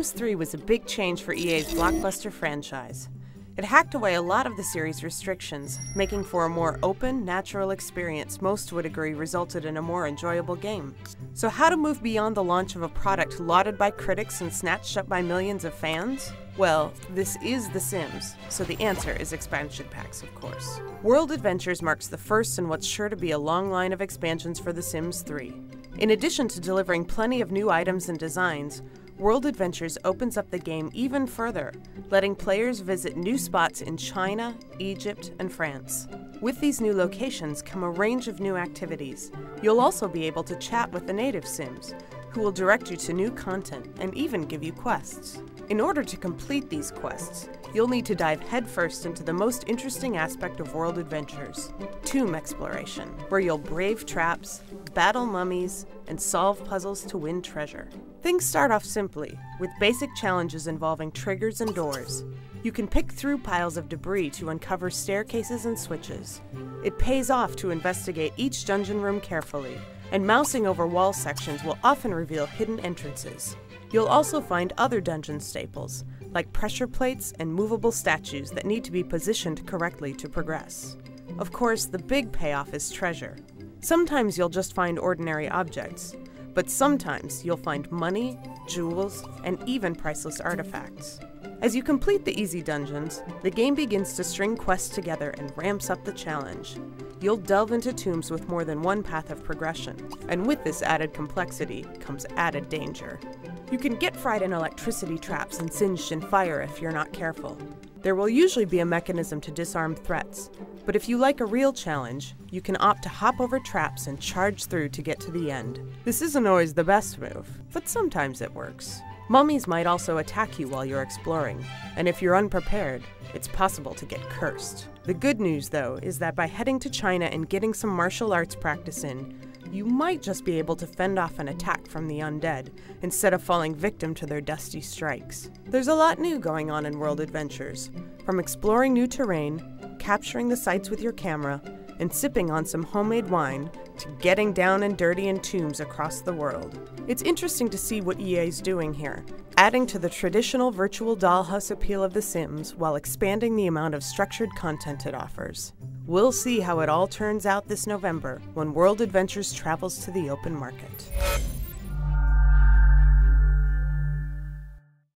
Sims 3 was a big change for EA's blockbuster franchise. It hacked away a lot of the series' restrictions, making for a more open, natural experience most would agree resulted in a more enjoyable game. So how to move beyond the launch of a product lauded by critics and snatched up by millions of fans? Well, this is The Sims, so the answer is expansion packs, of course. World Adventures marks the first in what's sure to be a long line of expansions for The Sims 3. In addition to delivering plenty of new items and designs, World Adventures opens up the game even further, letting players visit new spots in China, Egypt, and France. With these new locations come a range of new activities. You'll also be able to chat with the native Sims, who will direct you to new content and even give you quests. In order to complete these quests, you'll need to dive headfirst into the most interesting aspect of World Adventures, tomb exploration, where you'll brave traps, battle mummies, and solve puzzles to win treasure. Things start off simply, with basic challenges involving triggers and doors. You can pick through piles of debris to uncover staircases and switches. It pays off to investigate each dungeon room carefully, and mousing over wall sections will often reveal hidden entrances. You'll also find other dungeon staples, like pressure plates and movable statues that need to be positioned correctly to progress. Of course, the big payoff is treasure. Sometimes you'll just find ordinary objects, but sometimes you'll find money, jewels, and even priceless artifacts. As you complete the easy dungeons, the game begins to string quests together and ramps up the challenge. You'll delve into tombs with more than one path of progression, and with this added complexity comes added danger. You can get fried in electricity traps and singed in fire if you're not careful. There will usually be a mechanism to disarm threats, but if you like a real challenge, you can opt to hop over traps and charge through to get to the end. This isn't always the best move, but sometimes it works. Mummies might also attack you while you're exploring, and if you're unprepared, it's possible to get cursed. The good news, though, is that by heading to China and getting some martial arts practice in, you might just be able to fend off an attack from the undead, instead of falling victim to their dusty strikes. There's a lot new going on in World Adventures, from exploring new terrain, capturing the sights with your camera, and sipping on some homemade wine, to getting down and dirty in tombs across the world. It's interesting to see what EA's doing here, adding to the traditional virtual dollhouse appeal of The Sims while expanding the amount of structured content it offers. We'll see how it all turns out this November when World Adventures travels to the open market.